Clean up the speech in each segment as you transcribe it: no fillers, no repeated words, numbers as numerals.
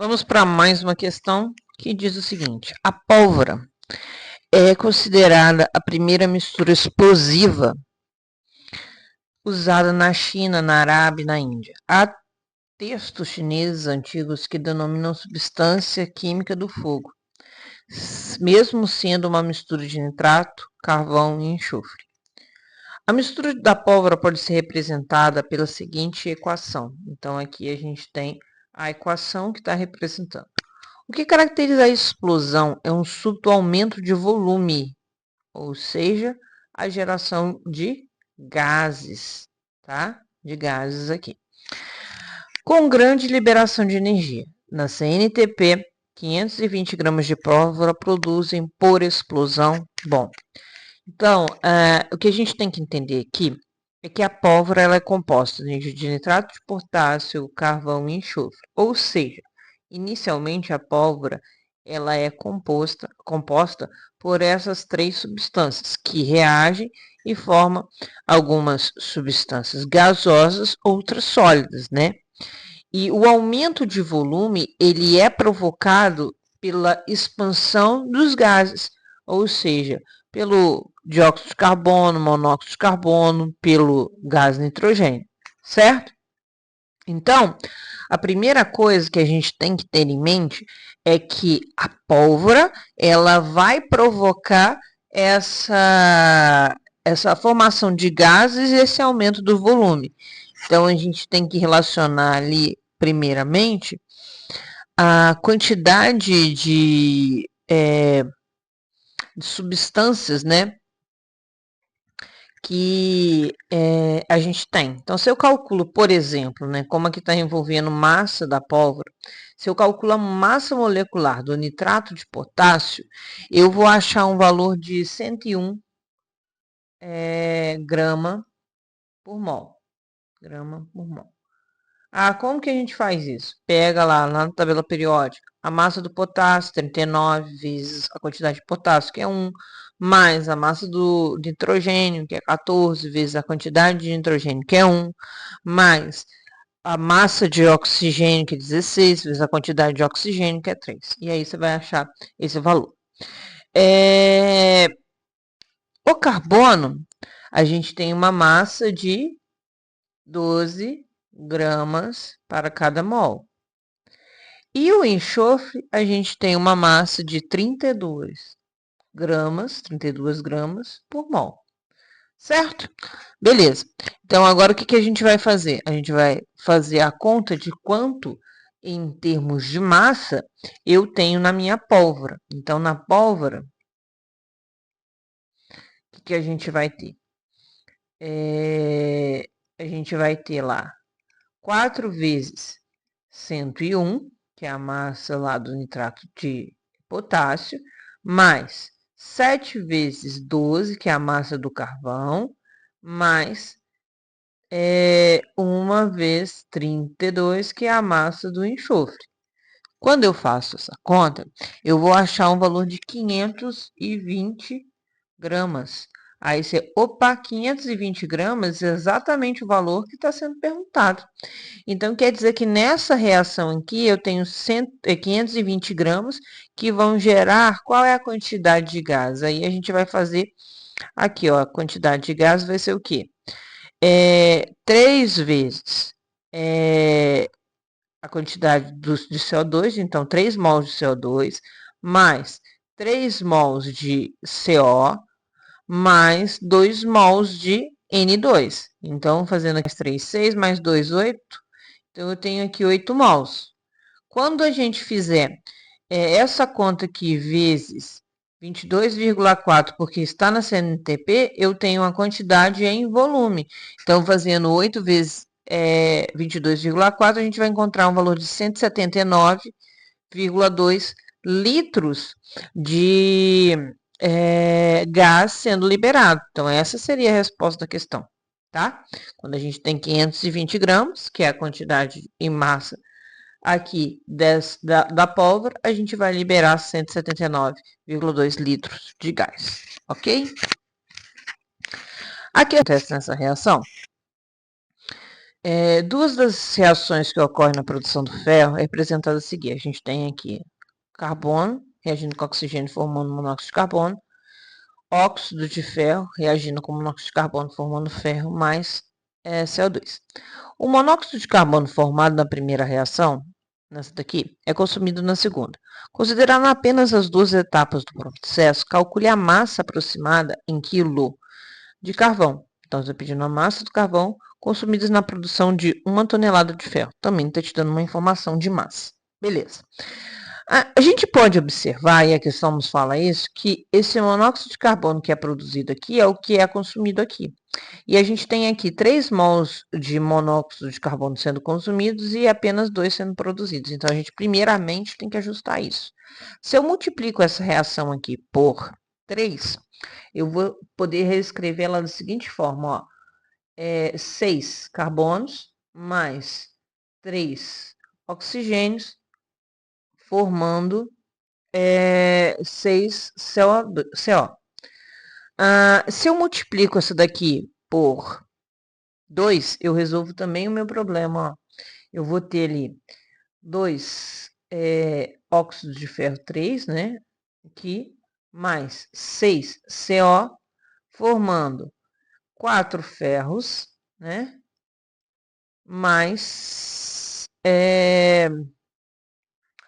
Vamos para mais uma questão que diz o seguinte: a pólvora é considerada a primeira mistura explosiva usada na China, na Arábia e na Índia. Há textos chineses antigos que denominam substância química do fogo, mesmo sendo uma mistura de nitrato, carvão e enxofre. A mistura da pólvora pode ser representada pela seguinte equação. Então, aqui a gente tem a equação que está representando. O que caracteriza a explosão é um súbito aumento de volume, ou seja, a geração de gases, tá? De gases aqui. Com grande liberação de energia. Na CNTP, 520 gramas de pólvora produzem por explosão. Bom, então, o que a gente tem que entender aqui é que a pólvora ela é composta de nitrato de potássio, carvão e enxofre. Ou seja, inicialmente a pólvora ela é composta por essas três substâncias que reagem e formam algumas substâncias gasosas, outras sólidas, né? E o aumento de volume ele é provocado pela expansão dos gases, ou seja, pelo dióxido de carbono, monóxido de carbono, pelo gás nitrogênio, certo? Então, a primeira coisa que a gente tem que ter em mente é que a pólvora ela vai provocar essa formação de gases e esse aumento do volume. Então, a gente tem que relacionar ali, primeiramente, a quantidade de substâncias, né, que a gente tem. Então, se eu calculo, por exemplo, né, como aqui está envolvendo massa da pólvora, se eu calculo a massa molecular do nitrato de potássio, eu vou achar um valor de 101 grama por mol. Grama por mol. Ah, como que a gente faz isso? Pega lá na tabela periódica, a massa do potássio, 39 vezes a quantidade de potássio, que é 1, mais a massa do nitrogênio, que é 14 vezes a quantidade de nitrogênio, que é 1, mais a massa de oxigênio, que é 16 vezes a quantidade de oxigênio, que é 3. E aí você vai achar esse valor. O carbono, a gente tem uma massa de 12 gramas para cada mol. E o enxofre, a gente tem uma massa de 32 gramas por mol. Certo? Beleza. Então, agora o que a gente vai fazer? A gente vai fazer a conta de quanto, em termos de massa, eu tenho na minha pólvora. Então, na pólvora, o que a gente vai ter? A gente vai ter lá 4 vezes 101, que é a massa lá do nitrato de potássio, mais 7 vezes 12, que é a massa do carvão, mais 1 vezes 32, que é a massa do enxofre. Quando eu faço essa conta, eu vou achar um valor de 520 gramas. Aí você, 520 gramas é exatamente o valor que está sendo perguntado. Então, quer dizer que nessa reação aqui, eu tenho 520 gramas que vão gerar, qual é a quantidade de gás? Aí a gente vai fazer aqui, ó, a quantidade de gás vai ser o quê? 3 vezes a quantidade de CO2, então 3 mols de CO2, mais 3 mols de CO, mais 2 mols de N2. Então, fazendo aqui 3, 6, mais 2, 8. Então, eu tenho aqui 8 mols. Quando a gente fizer essa conta aqui vezes 22,4, porque está na CNTP, eu tenho a quantidade em volume. Então, fazendo 8 vezes 22,4, a gente vai encontrar um valor de 179,2 litros de gás sendo liberado. Então, essa seria a resposta da questão, tá? Quando a gente tem 520 gramas, que é a quantidade em massa aqui da pólvora, a gente vai liberar 179,2 litros de gás, ok? O que acontece nessa reação? Duas das reações que ocorrem na produção do ferro é representada a seguir. A gente tem aqui carbono reagindo com oxigênio formando monóxido de carbono, óxido de ferro reagindo com monóxido de carbono formando ferro mais CO2. O monóxido de carbono formado na primeira reação, nessa daqui, é consumido na segunda. Considerando apenas as duas etapas do processo, calcule a massa aproximada em quilo de carvão. Então, você está pedindo a massa do carvão consumidas na produção de 1 tonelada de ferro. Também está te dando uma informação de massa. Beleza. A gente pode observar, e a questão nos fala isso, que esse monóxido de carbono que é produzido aqui é o que é consumido aqui. E a gente tem aqui 3 mols de monóxido de carbono sendo consumidos e apenas 2 sendo produzidos. Então, a gente primeiramente tem que ajustar isso. Se eu multiplico essa reação aqui por 3, eu vou poder reescrever ela da seguinte forma, ó. 6 carbonos mais 3 oxigênios, formando 6 CO. Se eu multiplico essa daqui por 2, eu resolvo também o meu problema. Ó. Eu vou ter ali 2 óxidos de ferro 3, né? Aqui, mais 6 CO, formando 4 ferros, né? Mais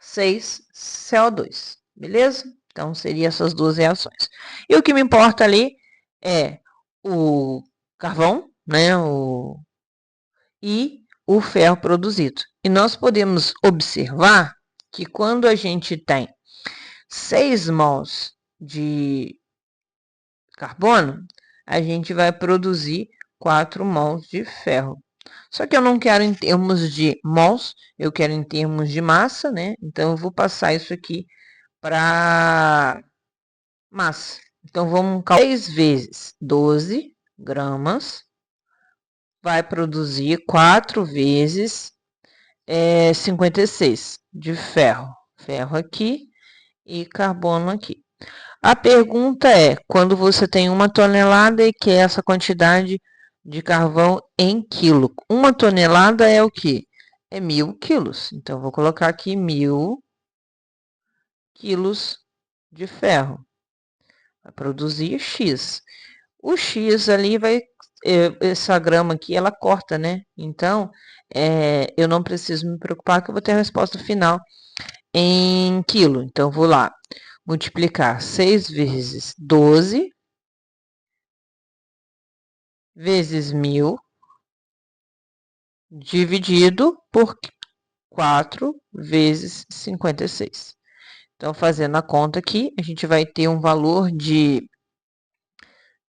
6 CO2, beleza? Então, seriam essas duas reações. E o que me importa ali é o carvão, né? E o ferro produzido. E nós podemos observar que quando a gente tem 6 mols de carbono, a gente vai produzir 4 mols de ferro. Só que eu não quero em termos de mols, eu quero em termos de massa, né? Então, eu vou passar isso aqui para massa. Então, vamos calcular 6 vezes 12 gramas, vai produzir 4 vezes 56 de ferro. Ferro aqui e carbono aqui. A pergunta é, quando você tem 1 tonelada e quer essa quantidade de carvão em quilo. 1 tonelada é o quê? É 1.000 quilos. Então, vou colocar aqui 1.000 quilos de ferro. Vai produzir X. O X ali vai... essa grama aqui, ela corta, né? Então, eu não preciso me preocupar que eu vou ter a resposta final em quilo. Então, vou lá multiplicar 6 vezes 12 vezes 1.000 dividido por 4 vezes 56. Então, fazendo a conta aqui, a gente vai ter um valor de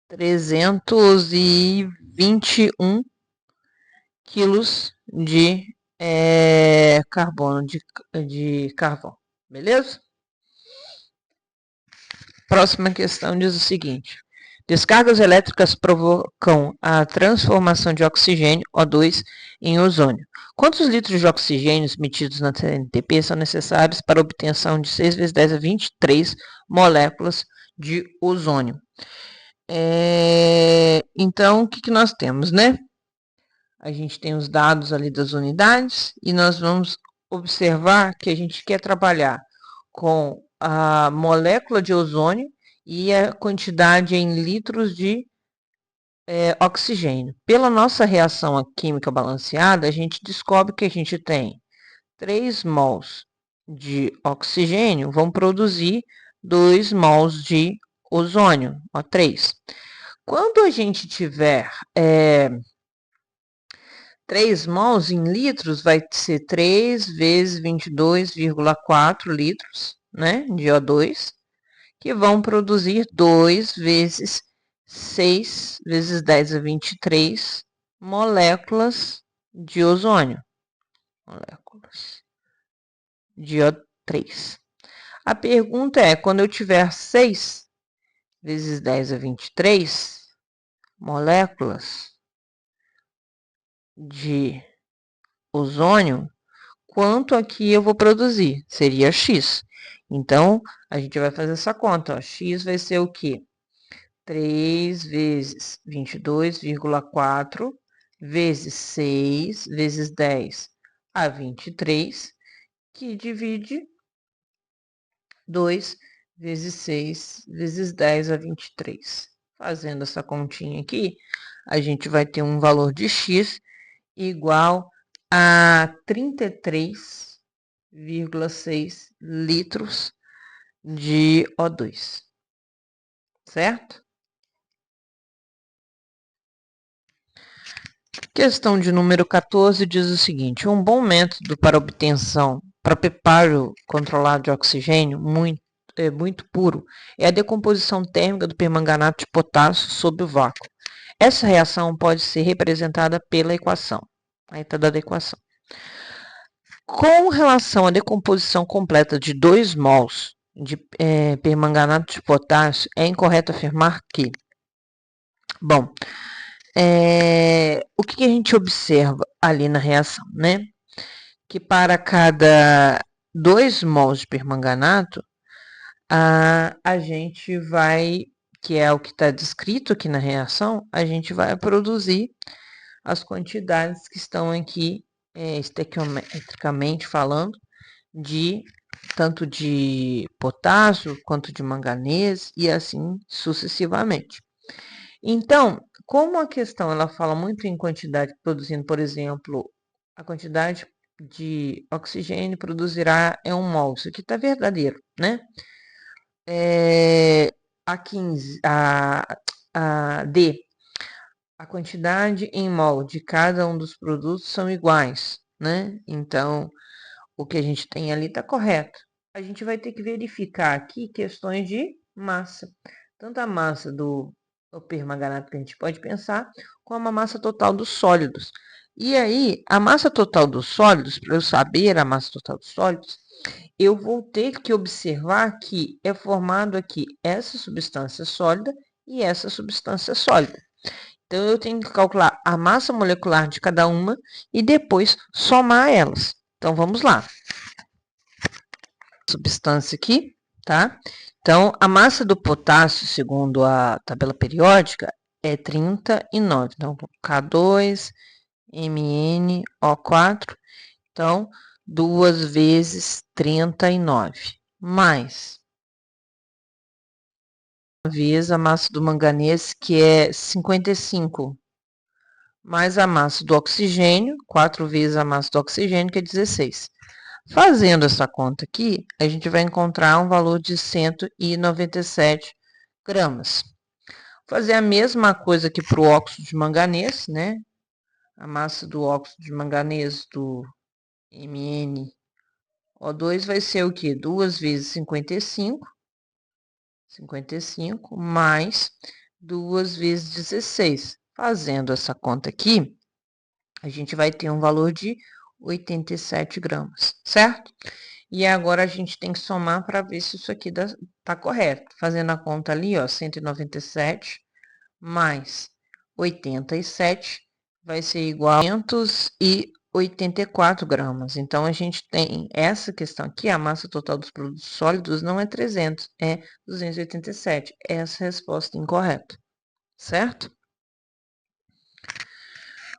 321 quilos de carbono, de carvão. Beleza? Próxima questão diz o seguinte. Descargas elétricas provocam a transformação de oxigênio, O2, em ozônio. Quantos litros de oxigênio emitidos na CNTP são necessários para a obtenção de 6 vezes 10 a 23 moléculas de ozônio? Então, o que nós temos, né? A gente tem os dados ali das unidades e nós vamos observar que a gente quer trabalhar com a molécula de ozônio e a quantidade em litros de oxigênio. Pela nossa reação química balanceada, a gente descobre que a gente tem 3 mols de oxigênio vão produzir 2 mols de ozônio, ó, 3. Quando a gente tiver 3 mols em litros, vai ser 3 vezes 22,4 litros, né, de O2, que vão produzir 2 vezes 6 vezes 10 a 23 moléculas de ozônio. Moléculas de O3. A pergunta é, quando eu tiver 6 vezes 10 a 23 moléculas de ozônio, quanto aqui eu vou produzir? Seria X. Então, a gente vai fazer essa conta. Ó. X vai ser o quê? 3 vezes 22,4 vezes 6 vezes 10 a 23, que divide 2 vezes 6 vezes 10 a 23. Fazendo essa continha aqui, a gente vai ter um valor de x igual a 33,6 litros de O2, certo? Questão de número 14 diz o seguinte: um bom método para obtenção para preparo controlado de oxigênio muito puro é a decomposição térmica do permanganato de potássio sob o vácuo. Essa reação pode ser representada pela equação. Aí está dada a equação. Com relação à decomposição completa de 2 mols de permanganato de potássio, é incorreto afirmar que... Bom, o que a gente observa ali na reação, né? Que para cada 2 mols de permanganato, a gente vai, que é o que está descrito aqui na reação, a gente vai produzir as quantidades que estão aqui, estequiometricamente falando, tanto de potássio quanto de manganês e assim sucessivamente. Então, como a questão ela fala muito em quantidade, produzindo, por exemplo, a quantidade de oxigênio produzirá é 1 mol, isso aqui está verdadeiro, né? A 15, a D, a quantidade em mol de cada um dos produtos são iguais, né? Então, o que a gente tem ali está correto. A gente vai ter que verificar aqui questões de massa. Tanto a massa do permanganato que a gente pode pensar, como a massa total dos sólidos. E aí, a massa total dos sólidos, para eu saber a massa total dos sólidos, eu vou ter que observar que é formado aqui essa substância sólida e essa substância sólida. Então, eu tenho que calcular a massa molecular de cada uma e depois somar elas. Então, vamos lá. Substância aqui, tá? Então, a massa do potássio, segundo a tabela periódica, é 39. Então, K2, MnO4. Então, 2 vezes 39. Mais uma vez a massa do manganês, que é 55. Mais a massa do oxigênio, 4 vezes a massa do oxigênio, que é 16. Fazendo essa conta aqui, a gente vai encontrar um valor de 197 gramas. Vou fazer a mesma coisa aqui para o óxido de manganês, né? A massa do óxido de manganês do MnO2 vai ser o quê? 2 vezes 55 mais 2 vezes 16. Fazendo essa conta aqui, a gente vai ter um valor de 87 gramas, certo? E agora a gente tem que somar para ver se isso aqui tá correto. Fazendo a conta ali, ó, 197 mais 87 vai ser igual a 584 gramas. Então, a gente tem essa questão aqui, a massa total dos produtos sólidos não é 300, é 287. Essa é a resposta incorreta, certo?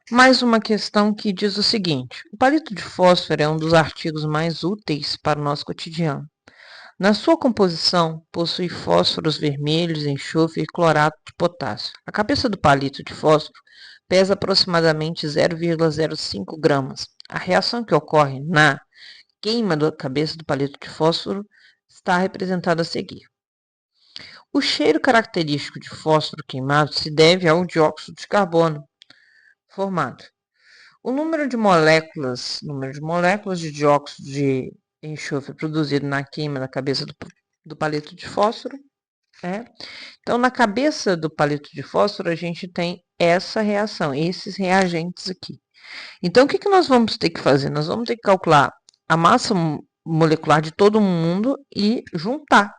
Mais uma questão que diz o seguinte: o palito de fósforo é um dos artigos mais úteis para o nosso cotidiano. Na sua composição, possui fósforos vermelhos, enxofre e clorato de potássio. A cabeça do palito de fósforo pesa aproximadamente 0,05 gramas. A reação que ocorre na queima da cabeça do palito de fósforo está representada a seguir. O cheiro característico de fósforo queimado se deve ao dióxido de carbono formado. O número de moléculas de dióxido de enxofre produzido na queima da cabeça do palito de fósforo Então, na cabeça do palito de fósforo, a gente tem essa reação, esses reagentes aqui. Então, o que nós vamos ter que fazer? Nós vamos ter que calcular a massa molecular de todo mundo e juntar.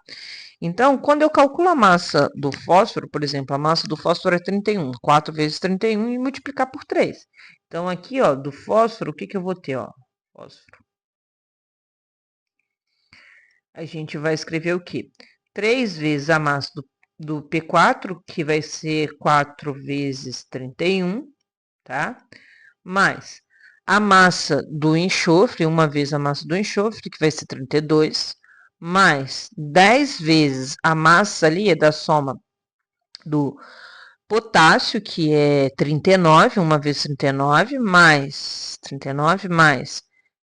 Então, quando eu calculo a massa do fósforo, por exemplo, a massa do fósforo é 31, 4 vezes 31 e multiplicar por 3. Então, aqui, ó, do fósforo, o que eu vou ter, ó? Fósforo. A gente vai escrever o quê? 3 vezes a massa do P4, que vai ser 4 vezes 31, tá? Mais a massa do enxofre, uma vez a massa do enxofre, que vai ser 32, mais 10 vezes a massa ali, é da soma do potássio, que é 39, uma vez 39, mais 39, mais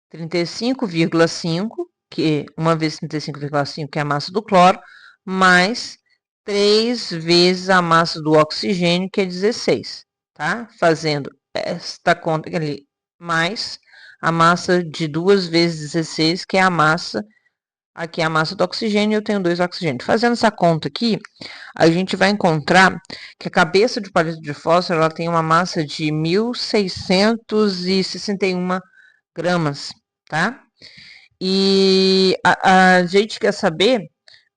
35,5, que uma vez 35,5, que é a massa do cloro, mais 3 vezes a massa do oxigênio, que é 16, tá? Fazendo esta conta ali, mais a massa de 2 vezes 16, que é a massa, aqui é a massa do oxigênio, eu tenho 2 oxigênios. Fazendo essa conta aqui, a gente vai encontrar que a cabeça de palito de fósforo ela tem uma massa de 1.661 gramas, tá? E a gente quer saber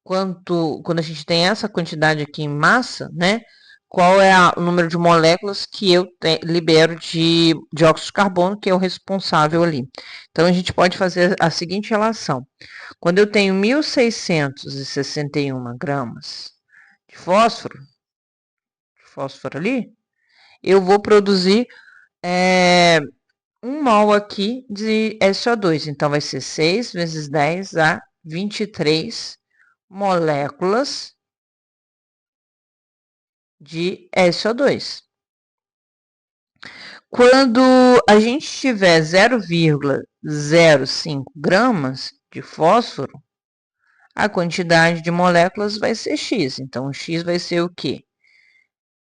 quando a gente tem essa quantidade aqui em massa, né? Qual é o número de moléculas que eu libero de dióxido de carbono, que é o responsável ali. Então, a gente pode fazer a seguinte relação. Quando eu tenho 1.661 gramas de fósforo ali, eu vou produzir 1 mol aqui de SO2. Então, vai ser 6 vezes 10 a 23 moléculas de SO2. Quando a gente tiver 0,05 gramas de fósforo, a quantidade de moléculas vai ser X. Então, X vai ser o quê?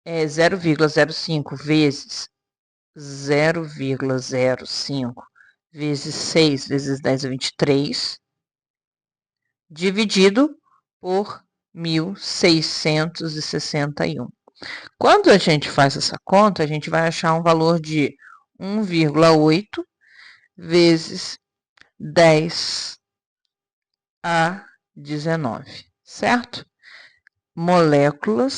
0,05 vezes 0,05 vezes 6 vezes 10 a 23, dividido por 1.661. Quando a gente faz essa conta, a gente vai achar um valor de 1,8 vezes 10 a 19, certo? Moléculas